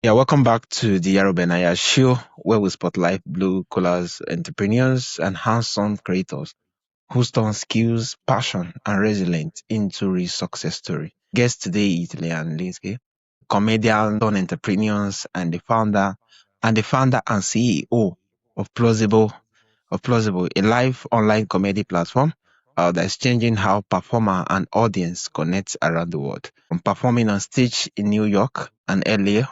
Yeah, welcome back to the Aro Benaiah Show, where we spotlight blue collars entrepreneurs and hands-on creators who turn skills, passion, and resilience into real success story. Guest today is Leanne Linsky, comedian turned entrepreneurs and the founder and CEO of Plausible, a live online comedy platform that is changing how performer and audience connect around the world. From performing on stage in New York and LA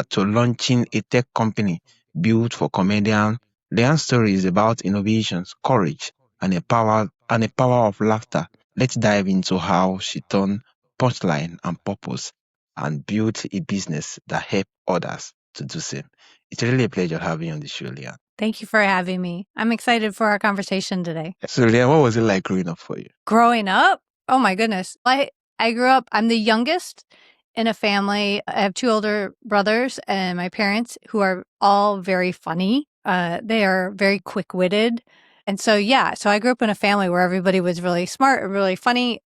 to launching a tech company built for comedians, Leanne's story is about innovations, courage, and a power of laughter. Let's dive into how she turned punchline and purpose and built a business that helped others to do same. It's really a pleasure having you on the show, Leanne. Thank you for having me. I'm excited for our conversation today. So, Leanne, what was it like growing up for you? Growing up? Oh my goodness. I grew up, I'm the youngest in a family. I have two older brothers and my parents who are all very funny. They are very quick-witted. And so, so I grew up in a family where everybody was really smart and really funny.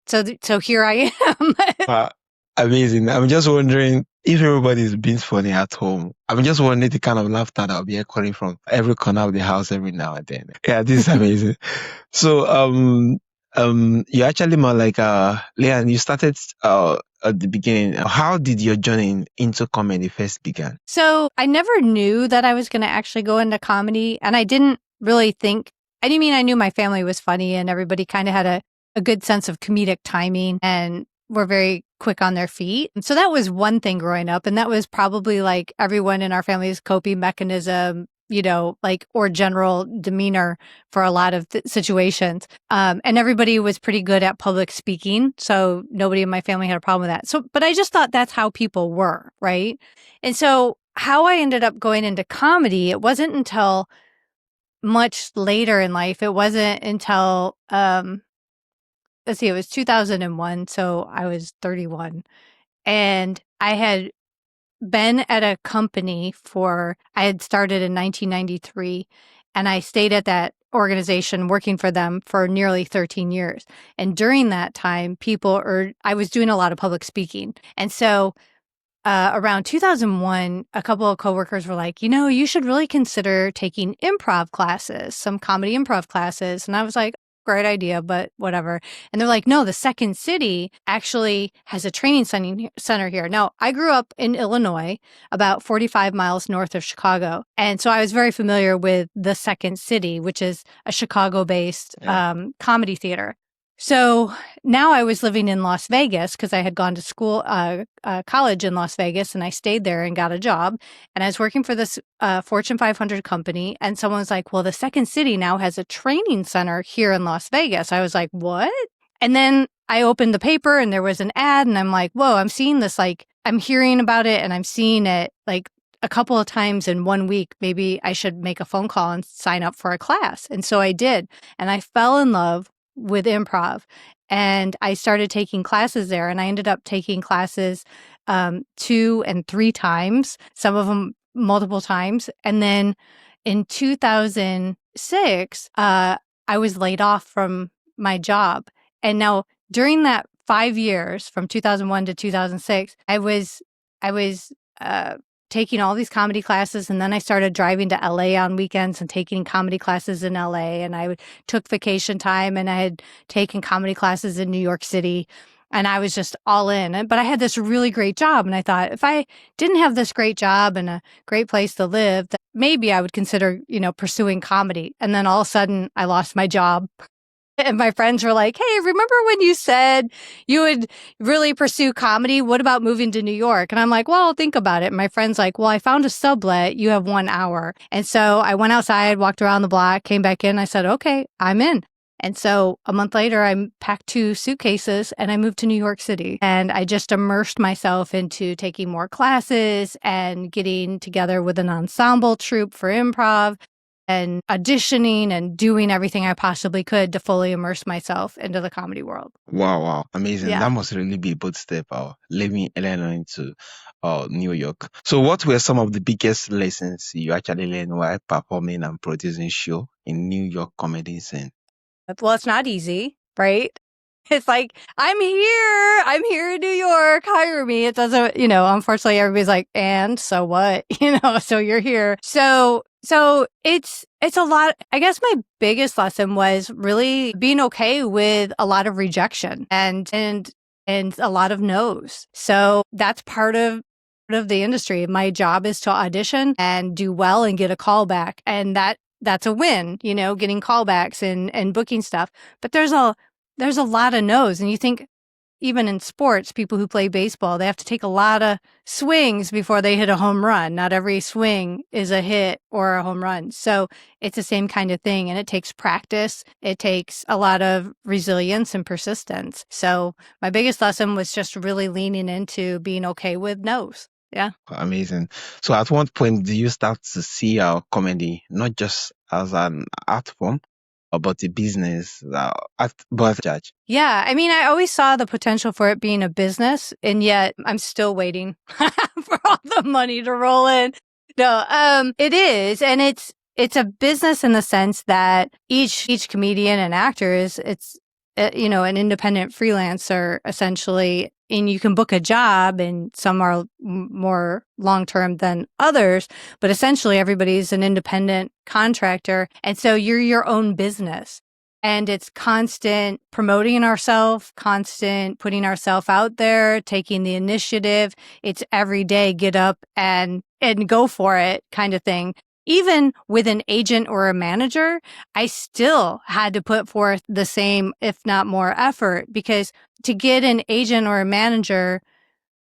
So here I am. Wow, amazing. I'm just wondering if everybody's being funny at home. I'm just wondering the kind of laughter that will be echoing from every corner of the house every now and then. Yeah, this is amazing. So, you're actually more like Leanne, you started at the beginning. How did your journey into comedy first begin? So I never knew that I was going to actually go into comedy. And I didn't really think, I mean, I knew my family was funny and everybody kind of had a good sense of comedic timing and were very quick on their feet. And so that was one thing growing up. And that was probably like everyone in our family's coping mechanism, or general demeanor for a lot of situations. And everybody was pretty good at public speaking. So nobody in my family had a problem with that. So, but I just thought that's how people were, right? And so how I ended up going into comedy, it wasn't until much later in life. It wasn't until, it was 2001. So I was 31 and I had been at a company I had started in 1993 and I stayed at that organization working for them for nearly 13 years. And during that time, I was doing a lot of public speaking. And so around 2001, a couple of coworkers were like, you should really consider taking improv classes, some comedy improv classes. And I was like, great idea, but whatever. And they're like, no, the Second City actually has a training center here. Now, I grew up in Illinois, about 45 miles north of Chicago. And so I was very familiar with the Second City, which is a Chicago-based comedy theater. So now I was living in Las Vegas because I had gone to school, college in Las Vegas, and I stayed there and got a job. And I was working for this Fortune 500 company. And someone was like, well, the Second City now has a training center here in Las Vegas. I was like, what? And then I opened the paper and there was an ad and I'm like, whoa, I'm seeing this, I'm hearing about it and I'm seeing it like a couple of times in 1 week. Maybe I should make a phone call and sign up for a class. And so I did. And I fell in love with improv and I started taking classes there, and I ended up taking classes 2 and 3 times, some of them multiple times. And then in 2006, I was laid off from my job. And now during that 5 years from 2001 to 2006, I was taking all these comedy classes, and then I started driving to LA on weekends and taking comedy classes in LA, and I took vacation time and I had taken comedy classes in New York City, and I was just all in. But I had this really great job, and I thought if I didn't have this great job and a great place to live, that maybe I would consider, pursuing comedy. And then all of a sudden I lost my job. And my friends were like, hey, remember when you said you would really pursue comedy? What about moving to New York? And I'm like, well, I'll think about it. And my friend's like, well, I found a sublet. You have 1 hour. And so I went outside, walked around the block, came back in. I said, okay, I'm in. And so a month later, I packed 2 suitcases and I moved to New York City. And I just immersed myself into taking more classes and getting together with an ensemble troupe for improv and auditioning and doing everything I possibly could to fully immerse myself into the comedy world. Wow, amazing. Yeah. That must really be a bold step, leaving Illinois into New York. So what were some of the biggest lessons you actually learned while performing and producing show in New York comedy scene? Well, it's not easy, right? It's like, I'm here in New York, hire me. It doesn't, unfortunately everybody's like, and so what? So you're here. So it's a lot. I guess my biggest lesson was really being okay with a lot of rejection and a lot of no's. So that's part of the industry. My job is to audition and do well and get a call back. And that's a win, getting callbacks and booking stuff. But there's a lot of no's. And you think even in sports, people who play baseball, they have to take a lot of swings before they hit a home run. Not every swing is a hit or a home run. So it's the same kind of thing. And it takes practice. It takes a lot of resilience and persistence. So my biggest lesson was just really leaning into being okay with no's. Yeah. Amazing. So at what point do you start to see our comedy not just as an art form, but a business, but judge? Yeah. I mean, I always saw the potential for it being a business, and yet I'm still waiting for all the money to roll in. No, it is. And it's a business in the sense that each comedian and actor it's an independent freelancer essentially, and you can book a job, and some are more long-term than others, but essentially everybody's an independent contractor. And so you're your own business, and it's constant promoting ourselves, constant putting ourselves out there, taking the initiative. It's every day, get up and go for it kind of thing. Even with an agent or a manager, I still had to put forth the same, if not more effort, because to get an agent or a manager,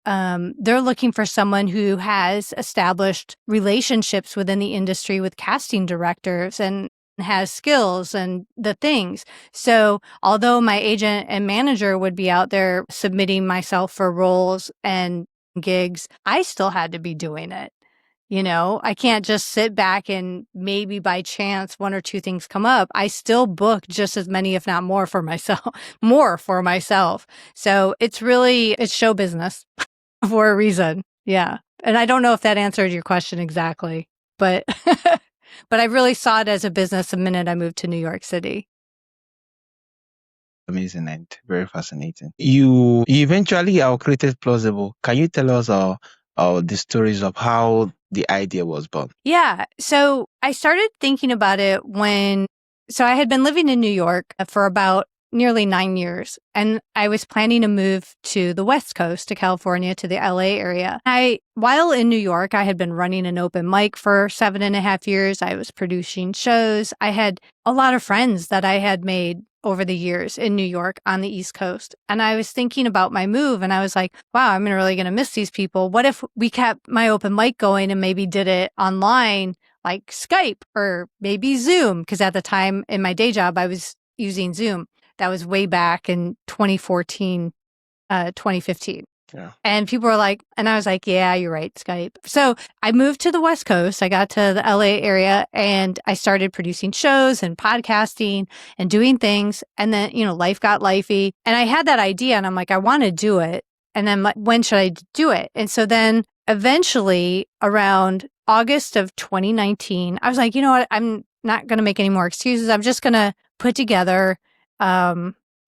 they're looking for someone who has established relationships within the industry with casting directors and has skills and the things. So although my agent and manager would be out there submitting myself for roles and gigs, I still had to be doing it. I can't just sit back and maybe by chance one or two things come up. I still book just as many, if not more for myself. So it's show business for a reason. Yeah. And I don't know if that answered your question exactly, but, but I really saw it as a business the minute I moved to New York City. Amazing and very fascinating. You eventually created Plausible. Can you tell us the stories of how the idea was born? Yeah. So I started thinking about it so I had been living in New York for about nearly 9 years, and I was planning to move to the West Coast, to California, to the LA area. While in New York, I had been running an open mic for 7.5 years. I was producing shows. I had a lot of friends that I had made over the years in New York on the East Coast. And I was thinking about my move, and I was like, wow, I'm really going to miss these people. What if we kept my open mic going and maybe did it online, like Skype or maybe Zoom? Because at the time in my day job, I was using Zoom. That was way back in 2014, 2015. Yeah. And people were like, and I was like, yeah, you're right, Skype. So I moved to the West Coast. I got to the LA area and I started producing shows and podcasting and doing things. And then, life got lifey. And I had that idea and I'm like, I want to do it. And then when should I do it? And so then eventually around August of 2019, I was like, you know what? I'm not going to make any more excuses. I'm just going to put together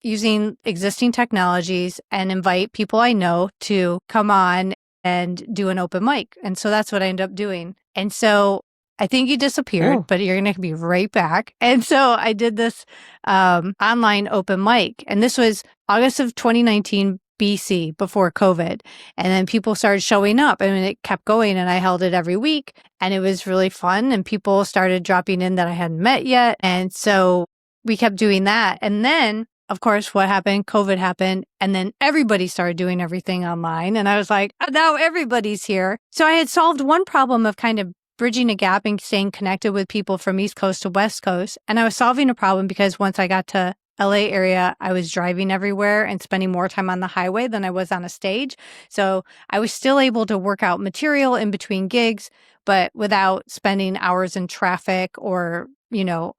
using existing technologies and invite people I know to come on and do an open mic. And so that's what I ended up doing. And so I think you disappeared, but you're going to be right back. And so I did this online open mic. And this was August of 2019 BC, before COVID. And then people started showing up. I mean, it kept going and I held it every week. And it was really fun. And people started dropping in that I hadn't met yet. And so we kept doing that. And then of course, what happened? COVID happened. And then everybody started doing everything online. And I was like, now everybody's here. So I had solved one problem of kind of bridging a gap and staying connected with people from East Coast to West Coast. And I was solving a problem because once I got to LA area, I was driving everywhere and spending more time on the highway than I was on a stage. So I was still able to work out material in between gigs, but without spending hours in traffic or,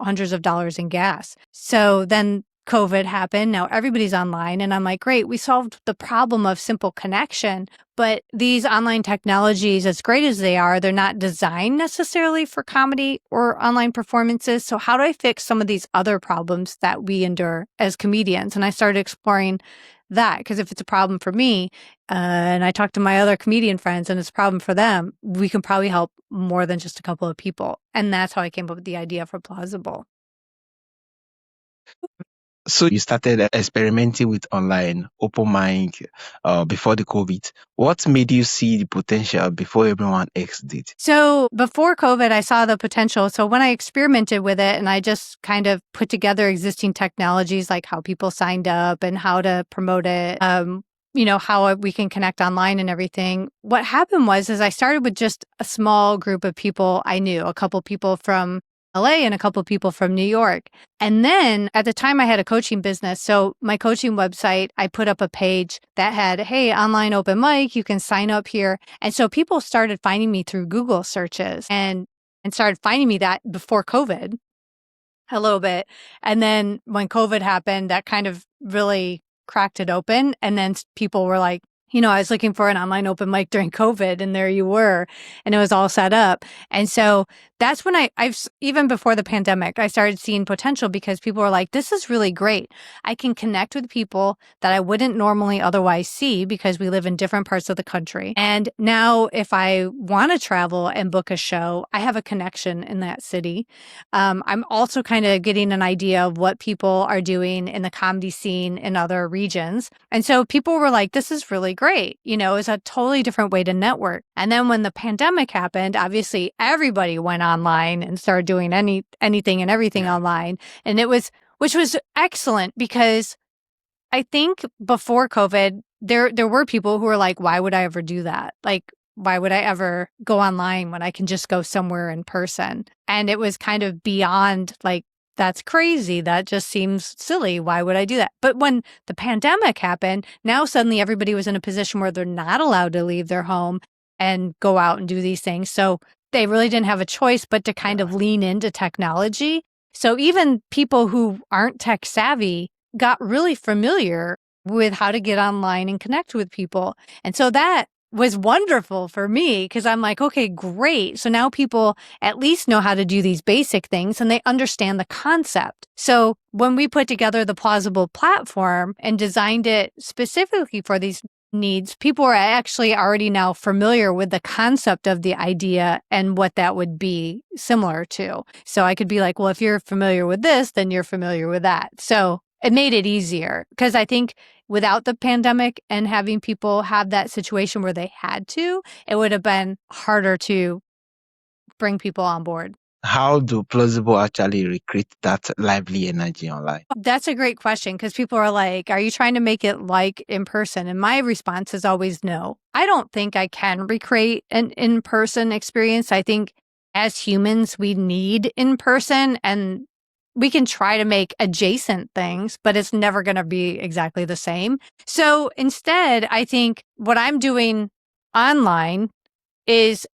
hundreds of dollars in gas. So then COVID happened. Now everybody's online. And I'm like, great, we solved the problem of simple connection. But these online technologies, as great as they are, they're not designed necessarily for comedy or online performances. So how do I fix some of these other problems that we endure as comedians? And I started exploring that, because if it's a problem for me, and I talk to my other comedian friends and it's a problem for them, we can probably help more than just a couple of people. And that's how I came up with the idea for Plausible. So you started experimenting with online open mic before the COVID. What made you see the potential before everyone else did? So before COVID, I saw the potential. So when I experimented with it and I just kind of put together existing technologies, like how people signed up and how to promote it, how we can connect online and everything. What happened was I started with just a small group of people I knew, a couple people from LA and a couple people from New York. And then at the time I had a coaching business. So my coaching website, I put up a page that had, hey, online open mic, you can sign up here. And so people started finding me through Google searches and started finding me that before COVID a little bit. And then when COVID happened, that kind of really cracked it open. And then people were like, I was looking for an online open mic during COVID and there you were, and it was all set up. And so that's when I've even before the pandemic, I started seeing potential, because people were like, this is really great. I can connect with people that I wouldn't normally otherwise see because we live in different parts of the country. And now if I want to travel and book a show, I have a connection in that city. I'm also kind of getting an idea of what people are doing in the comedy scene in other regions. And so people were like, this is really great. It's a totally different way to network. And then when the pandemic happened, obviously everybody went online and started doing anything and everything online. And which was excellent, because I think before COVID, there were people who were like, why would I ever do that? Like, why would I ever go online when I can just go somewhere in person? And it was kind of beyond like, that's crazy. That just seems silly. Why would I do that? But when the pandemic happened, now suddenly everybody was in a position where they're not allowed to leave their home and go out and do these things. So they really didn't have a choice but to kind of lean into technology. So even people who aren't tech savvy got really familiar with how to get online and connect with people. And so that was wonderful for me, because I'm like, okay, great. So now people at least know how to do these basic things and they understand the concept. So when we put together the Plausible platform and designed it specifically for these needs, people are actually already now familiar with the concept of the idea and what that would be similar to. So I could be like, well, if you're familiar with this, then you're familiar with that. So it made it easier, because I think without the pandemic and having people have that situation where they had to, it would have been harder to bring people on board. How do Plausible actually recreate that lively energy online? That's a great question, because people are like, are you trying to make it like in person? And my response is always no. I don't think I can recreate an in-person experience. I think as humans, we need in-person, and we can try to make adjacent things, but it's never going to be exactly the same. So instead, I think what I'm doing online is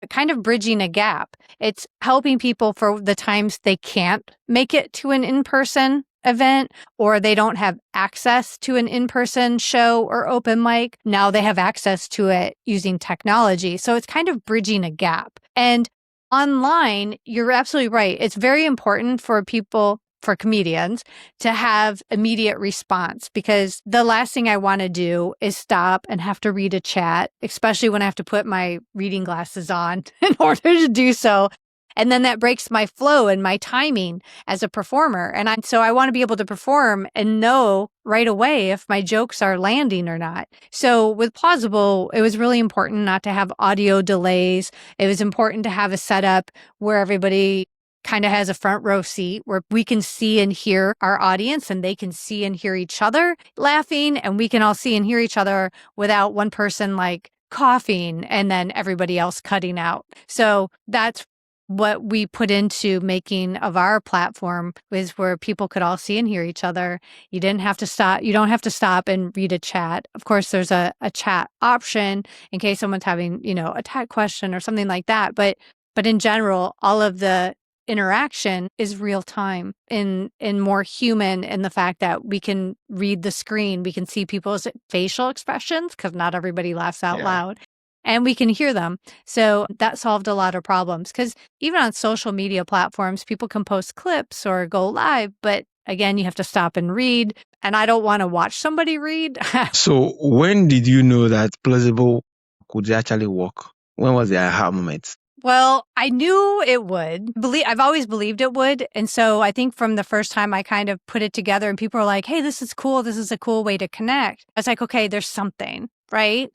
kind of bridging a gap. It's helping people for the times they can't make it to an in-person event, or they don't have access to an in-person show or open mic. Now they have access to it using technology. So it's kind of bridging a gap. And online, you're absolutely right. It's very important for people, for comedians, to have immediate response, because the last thing I want to do is stop and have to read a chat, especially when I have to put my reading glasses on in order to do so. And then that breaks my flow and my timing as a performer. So I want to be able to perform and know right away if my jokes are landing or not. So with Plausible, it was really important not to have audio delays. It was important to have a setup where everybody kind of has a front row seat, where we can see and hear our audience and they can see and hear each other laughing, and we can all see and hear each other without one person like coughing and then everybody else cutting out. So that's what we put into making of our platform, is where people could all see and hear each other. You didn't have to stop. You don't have to stop and read a chat. Of course, there's a chat option in case someone's having, a tech question or something like that. But in general, all of the interaction is real time and more human in the fact that we can read the screen, we can see people's facial expressions because not everybody laughs out loud, and we can hear them. So that solved a lot of problems because even on social media platforms, people can post clips or go live, but again, you have to stop and read, and I don't want to watch somebody read. So when did you know that Plausible could actually work? When was the aha moment? Well, I knew it would. I've always believed it would. And so I think from the first time I kind of put it together and people were like, hey, this is cool. This is a cool way to connect. I was like, okay, there's something, right?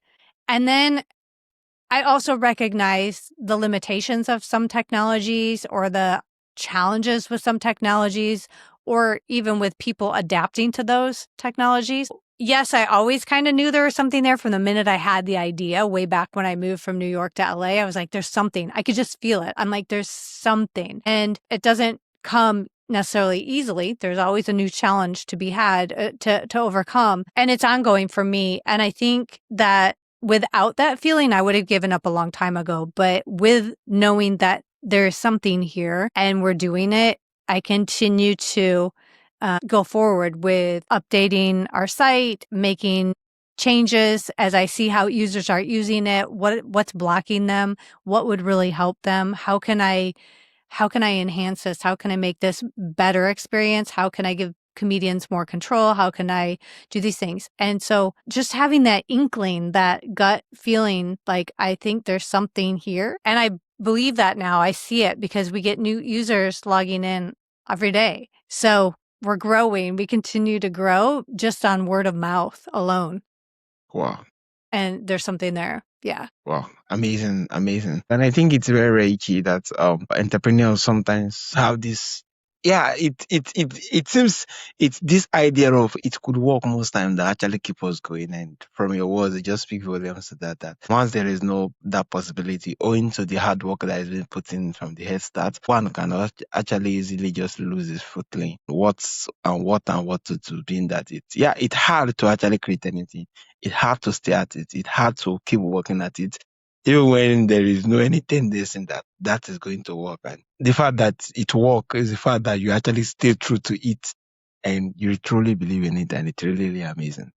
And then I also recognize the limitations of some technologies or the challenges with some technologies or even with people adapting to those technologies. Yes, I always kind of knew there was something there from the minute I had the idea way back when I moved from New York to LA. I was like, there's something. I could just feel it. I'm like, there's something. And it doesn't come necessarily easily. There's always a new challenge to be had to overcome. And it's ongoing for me. And I think that without that feeling, I would have given up a long time ago. But with knowing that there's something here and we're doing it, I continue to go forward with updating our site, making changes as I see how users are using it, what's blocking them, what would really help them, how can I enhance this, how can I make this better experience, how can I give comedians more control, how can I do these things. And so just having that inkling, that gut feeling, like I think there's something here, and I believe that now. I see it because we get new users logging in every day. So we're growing. We continue to grow just on word of mouth alone. Wow. And there's something there. Yeah. Wow. Amazing. Amazing. And I think it's very, very key that entrepreneurs sometimes have this. Yeah, it seems it's this idea of it could work most time that actually keep us going. And from your words, it just speak volumes to that once there is no that possibility owing to the hard work that has been put in from the head start, one can actually easily just lose his footing. What to do, being that it's hard to actually create anything. It hard to stay at it. It hard to keep working at it. Even when there is no any tendency that is going to work. And the fact that it works is the fact that you actually stay true to it and you truly believe in it, and it's really, really amazing.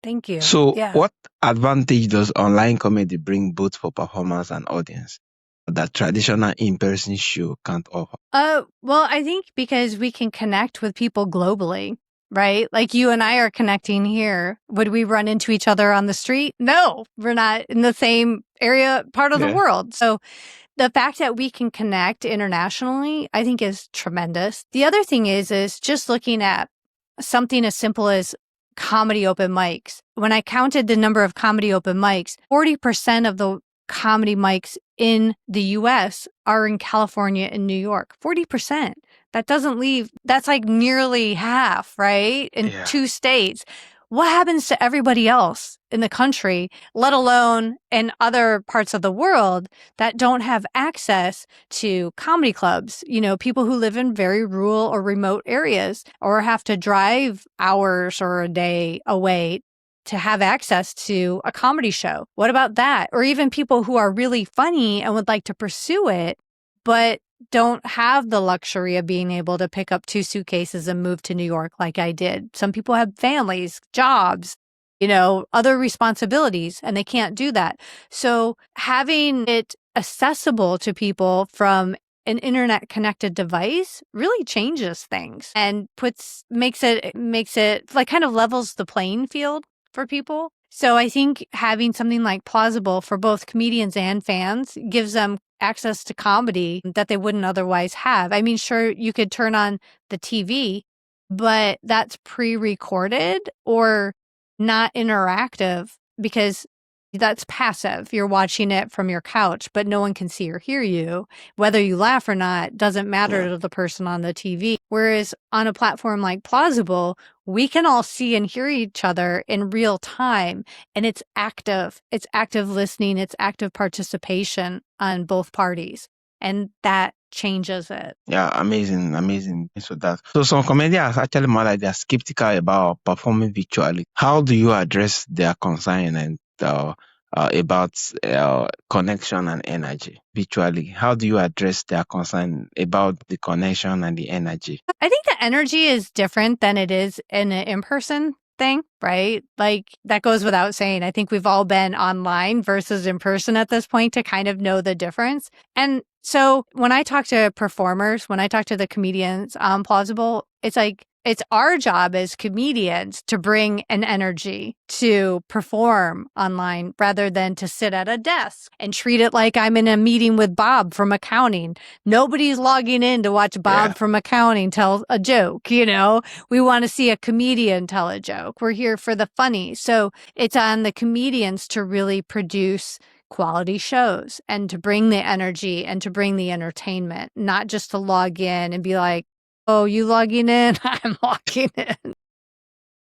Thank you. So Yeah. what advantage does online comedy bring both for performers and audience that traditional in-person show can't offer? Well, I think because we can connect with people globally, right? Like you and I are connecting here. Would we run into each other on the street? No, we're not in the same part of the world. So the fact that we can connect internationally, I think is tremendous. The other thing is just looking at something as simple as comedy open mics. When I counted the number of comedy open mics, 40% of the comedy mics in the US are in California and New York. 40%. That's like nearly half, right? In 2 states. What happens to everybody else in the country, let alone in other parts of the world that don't have access to comedy clubs? You know, people who live in very rural or remote areas or have to drive hours or a day away to have access to a comedy show. What about that? Or even people who are really funny and would like to pursue it, but don't have the luxury of being able to pick up 2 suitcases and move to New York like I did. Some people have families, jobs, other responsibilities, and they can't do that. So having it accessible to people from an internet connected device really changes things and makes it like kind of levels the playing field for people. So I think having something like Plausible for both comedians and fans gives them access to comedy that they wouldn't otherwise have. I mean, sure, you could turn on the TV, but that's pre-recorded or not interactive because that's passive. You're watching it from your couch, but no one can see or hear you. Whether you laugh or not doesn't matter to the person on the TV. Whereas on a platform like Plausible, we can all see and hear each other in real time, and it's active. It's active listening. It's active participation on both parties, and that changes it. Yeah, amazing. So some comedians actually more like they're skeptical about performing virtually. How do you address their concern and about connection and energy virtually. How do you address their concern about the connection and the energy? I think the energy is different than it is in an in-person thing, right? Like that goes without saying. I think we've all been online versus in person at this point to kind of know the difference. And so when I talk to performers, when I talk to the comedians on Plausible, it's like it's our job as comedians to bring an energy to perform online rather than to sit at a desk and treat it like I'm in a meeting with Bob from accounting. Nobody's logging in to watch Bob from accounting tell a joke, you know? We want to see a comedian tell a joke. We're here for the funny. So it's on the comedians to really produce quality shows and to bring the energy and to bring the entertainment, not just to log in and be like, oh, you logging in? I'm logging in.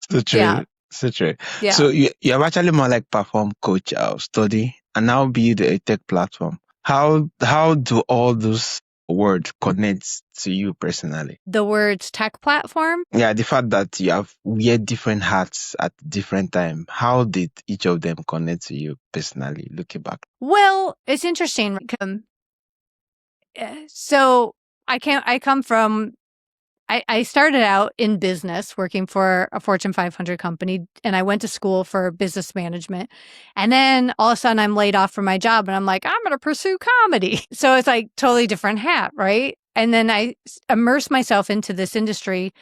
So true. Yeah. So true. Yeah. So you have actually more like perform, coach, study, and now build a tech platform. How do all those words connect to you personally? The words tech platform? Yeah, the fact that you have wear different hats at different time. How did each of them connect to you personally, looking back? Well, it's interesting. So I come from, I started out in business working for a Fortune 500 company, and I went to school for business management. And then all of a sudden I'm laid off from my job and I'm like, I'm going to pursue comedy. So it's like totally different hat, right? And then I immerse myself into this industry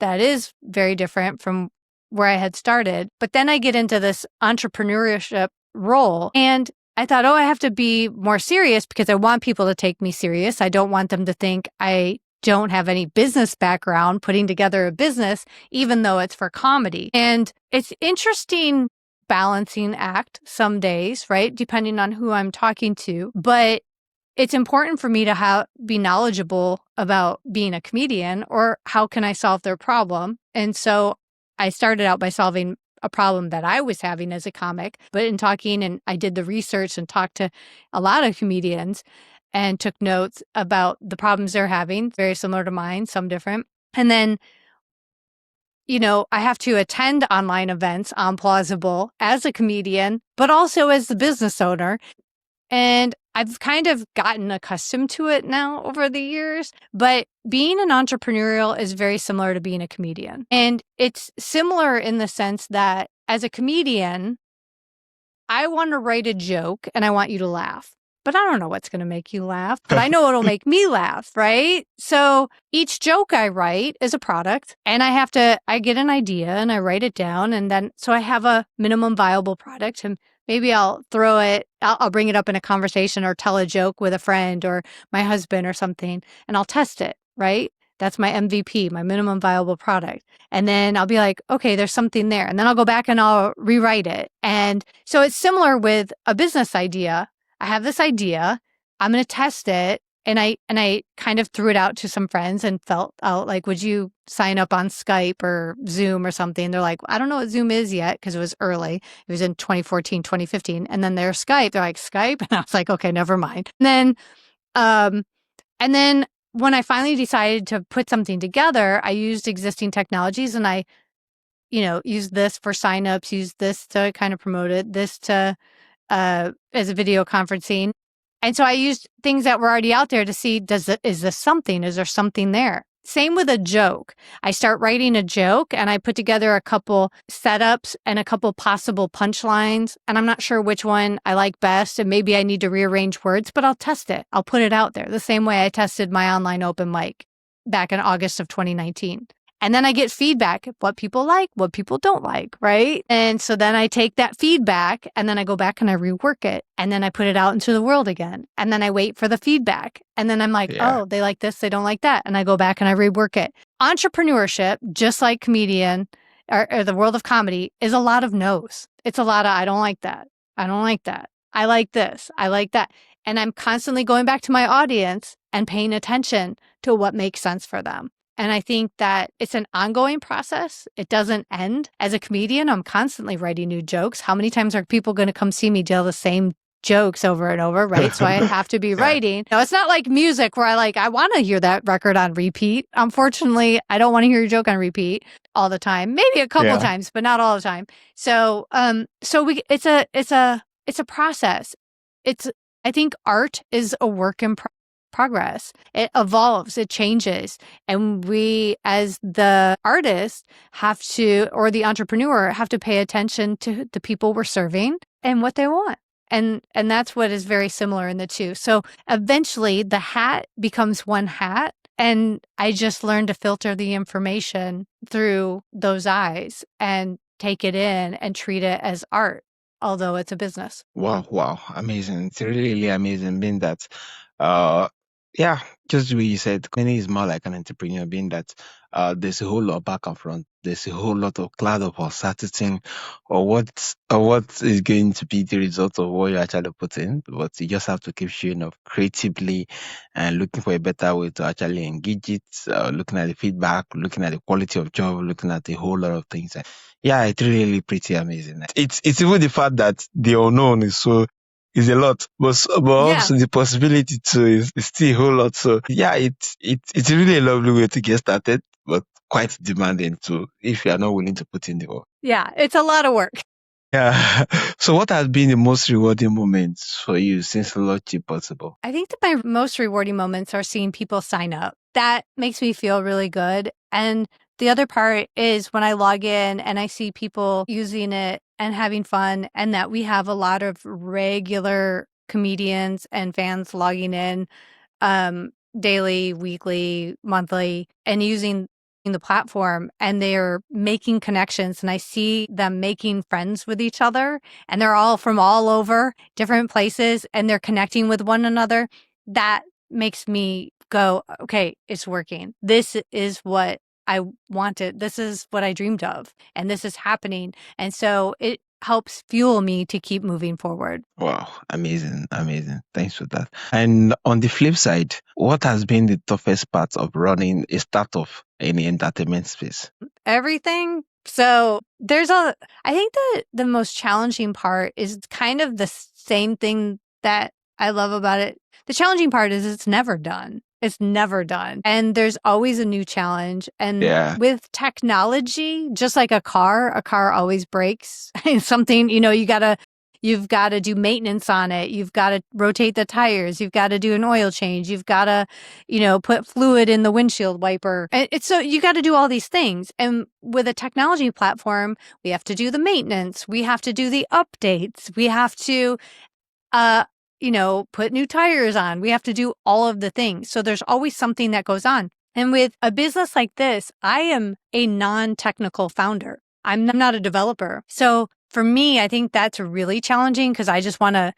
that is very different from where I had started. But then I get into this entrepreneurship role and I thought, oh, I have to be more serious because I want people to take me serious. I don't want them to think I don't have any business background putting together a business, even though it's for comedy. And it's interesting balancing act some days, right? Depending on who I'm talking to. But it's important for me to be knowledgeable about being a comedian or how can I solve their problem. And so I started out by solving a problem that I was having as a comic, but in talking and I did the research and talked to a lot of comedians and took notes about the problems they're having, very similar to mine, some different. And then, you know, I have to attend online events on Plausible as a comedian, but also as the business owner. And I've kind of gotten accustomed to it now over the years, but being an entrepreneurial is very similar to being a comedian. And it's similar in the sense that as a comedian, I want to write a joke and I want you to laugh. But I don't know what's going to make you laugh, but I know it'll make me laugh, right? So each joke I write is a product and I get an idea and I write it down. And then, so I have a minimum viable product and maybe I'll I'll bring it up in a conversation or tell a joke with a friend or my husband or something and I'll test it, right? That's my MVP, my minimum viable product. And then I'll be like, okay, there's something there. And then I'll go back and I'll rewrite it. And so it's similar with a business idea. I have this idea. I'm going to test it. And I kind of threw it out to some friends and felt out like, would you sign up on Skype or Zoom or something? They're like, I don't know what Zoom is yet because it was early. It was in 2014, 2015. And then their Skype, they're like, Skype? And I was like, okay, never mind. And then when I finally decided to put something together, I used existing technologies and I, used this for signups, used this to kind of promote it, this to as a video conferencing. And so I used things that were already out there to see, is this something? Is there something there? Same with a joke. I start writing a joke and I put together a couple setups and a couple possible punchlines. And I'm not sure which one I like best. And maybe I need to rearrange words, but I'll test it. I'll put it out there the same way I tested my online open mic back in August of 2019. And then I get feedback, what people like, what people don't like, right? And so then I take that feedback and then I go back and I rework it. And then I put it out into the world again. And then I wait for the feedback. And then I'm like, oh, they like this, they don't like that. And I go back and I rework it. Entrepreneurship, just like comedian or the world of comedy, is a lot of no's. It's a lot of, I don't like that. I don't like that. I like this. I like that. And I'm constantly going back to my audience and paying attention to what makes sense for them. And I think that it's an ongoing process. It doesn't end. As a comedian, I'm constantly writing new jokes. How many times are people going to come see me tell the same jokes over and over, right? So I have to be writing. No, it's not like music where I want to hear that record on repeat. Unfortunately, I don't want to hear your joke on repeat all the time. Maybe a couple times, but not all the time. So, it's a it's a process. I think art is a work in progress. It evolves, it changes. And we, as the artist, have to, or the entrepreneur, have to pay attention to the people we're serving and what they want. And that's what is very similar in the two. So eventually the hat becomes one hat. And I just learned to filter the information through those eyes and take it in and treat it as art, although it's a business. Wow, amazing. It's really, really amazing being that, uh, yeah, just the way you said, company is more like an entrepreneur, being that there's a whole lot back and front. There's a whole lot of cloud of uncertainty or what is going to be the result of what you actually put in. But you just have to keep showing up creatively and looking for a better way to actually engage it, looking at the feedback, looking at the quality of job, looking at a whole lot of things. Yeah, it's really pretty amazing. It's even the fact that the unknown is a lot, but Yeah. also the possibility to is still a whole lot. So yeah, it's really a lovely way to get started, but quite demanding too if you are not willing to put in the work. Yeah, it's a lot of work. Yeah. So what has been the most rewarding moments for you since launching Plausible? I think that my most rewarding moments are seeing people sign up. That makes me feel really good. And the other part is when I log in and I see people using it and having fun, and that we have a lot of regular comedians and fans logging in daily, weekly, monthly, and using the platform, and they're making connections, and I see them making friends with each other, and they're all from all over different places, and they're connecting with one another. That makes me go, okay, it's working. This is what I wanted. This is what I dreamed of, and this is happening. And so it helps fuel me to keep moving forward. Wow, amazing. Thanks for that. And on the flip side, what has been the toughest part of running a startup in the entertainment space? Everything. So I think that the most challenging part is kind of the same thing that I love about it. The challenging part is it's never done. It's never done. And there's always a new challenge. And Yeah. with technology, just like a car always breaks. Something, you've got to do maintenance on it. You've got to rotate the tires. You've got to do an oil change. You've got to, put fluid in the windshield wiper. So you got to do all these things. And with a technology platform, we have to do the maintenance. We have to do the updates. We have to, put new tires on. We have to do all of the things. So there's always something that goes on. And with a business like this, I am a non-technical founder. I'm not a developer. So for me, I think that's really challenging because I just want to,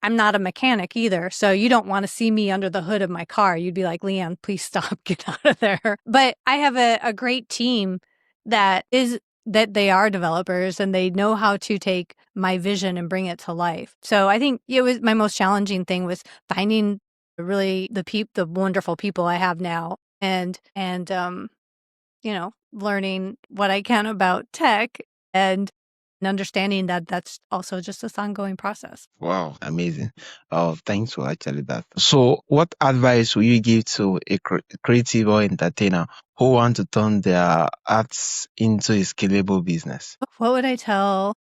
I'm not a mechanic either. So you don't want to see me under the hood of my car. You'd be like, Leanne, please stop, get out of there. But I have a great team that they are developers and they know how to take my vision and bring it to life. So I think it was my most challenging thing was finding really the wonderful people I have now and learning what I can about tech and understanding that that's also just this ongoing process. Wow, amazing. Oh, thanks for actually that. So, what advice will you give to a creative or entertainer who want to turn their arts into a scalable business? What would I tell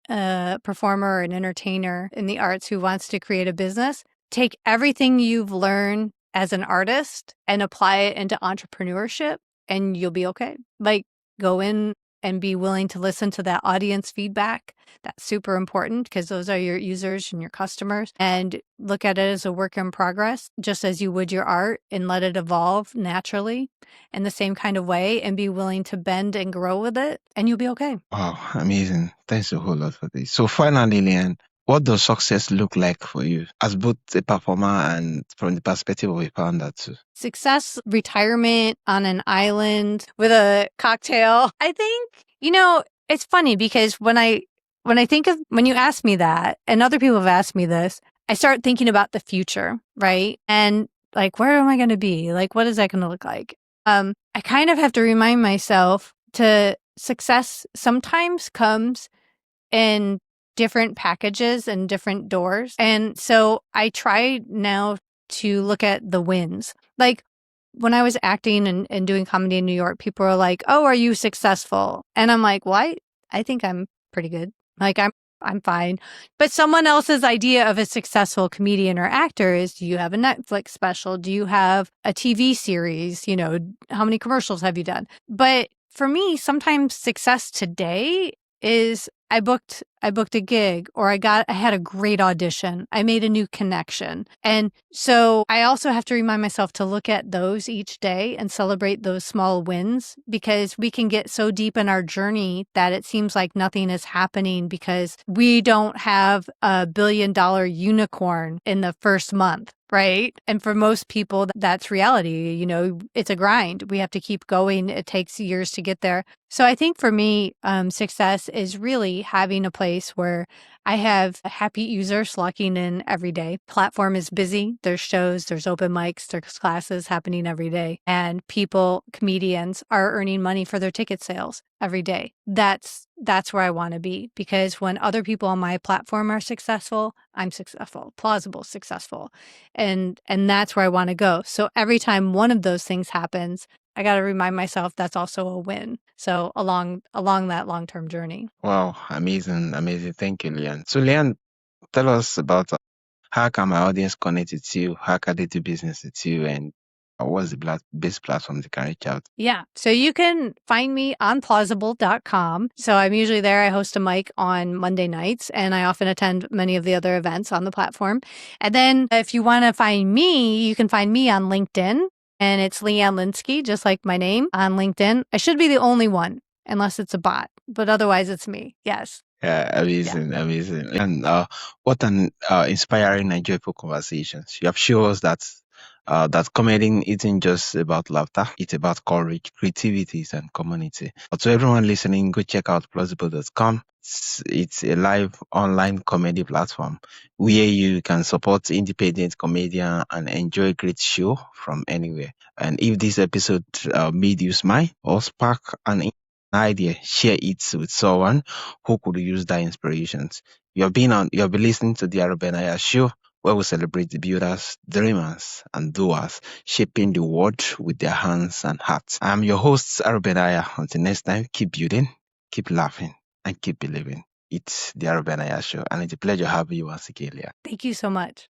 a performer or an entertainer in the arts who wants to create a business? Take everything you've learned as an artist and apply it into entrepreneurship, and you'll be okay. Like, go in and be willing to listen to that audience feedback. That's super important because those are your users and your customers. And look at it as a work in progress, just as you would your art, and let it evolve naturally in the same kind of way, and be willing to bend and grow with it, and you'll be okay. Wow, amazing. Thanks a whole lot for this. So, finally, Leanne, what does success look like for you as both a performer and from the perspective of a founder too? Success, retirement on an island with a cocktail. I think, it's funny because when you ask me that, and other people have asked me this, I start thinking about the future, right? And like, where am I going to be? Like, what is that going to look like? I kind of have to remind myself to success sometimes comes in different packages and different doors. And so I try now to look at the wins. Like when I was acting and doing comedy in New York, people were like, "Oh, are you successful?" And I'm like, "Why? I think I'm pretty good. Like I'm fine. But someone else's idea of a successful comedian or actor is, do you have a Netflix special? Do you have a TV series? How many commercials have you done? But for me, sometimes success today is I booked a gig, or I had a great audition. I made a new connection. And so I also have to remind myself to look at those each day and celebrate those small wins, because we can get so deep in our journey that it seems like nothing is happening because we don't have a $1 billion unicorn in the first month. Right. And for most people, that's reality. It's a grind. We have to keep going. It takes years to get there. So I think for me, success is really having a place where I have happy users logging in every day. Platform is busy. There's shows, there's open mics, there's classes happening every day. And comedians are earning money for their ticket sales every day. That's where I want to be, because when other people on my platform are successful, I'm successful. Plausible, successful. And that's where I want to go. So every time one of those things happens, I got to remind myself that's also a win. So along that long-term journey. Wow, amazing. Thank you, Leanne. So, Leanne, tell us about how can my audience connect with you? How can they do business with you? And what's the best platform they can reach out? Yeah. So you can find me on plausible.com. So I'm usually there. I host a mic on Monday nights, and I often attend many of the other events on the platform. And then if you want to find me, you can find me on LinkedIn, and it's Leanne Linsky, just like my name on LinkedIn. I should be the only one, unless it's a bot, but otherwise it's me. Yes. Yeah, amazing. And what an inspiring and joyful conversations. You have shown us that comedy isn't just about laughter, it's about courage, creativity, and community. But to everyone listening, go check out plausible.com. It's a live online comedy platform where you can support independent comedian and enjoy a great show from anywhere. And if this episode made you smile or spark an idea, share it with someone who could use that inspirations. You have been listening to the Aro Benaiah Show, where we celebrate the builders, dreamers, and doers, shaping the world with their hands and hearts. I'm your host, Aro Benaiah. Until next time, keep building, keep laughing, and keep believing. It's the Aro Benaiah Show, and it's a pleasure having you once again, Leah. Thank you so much.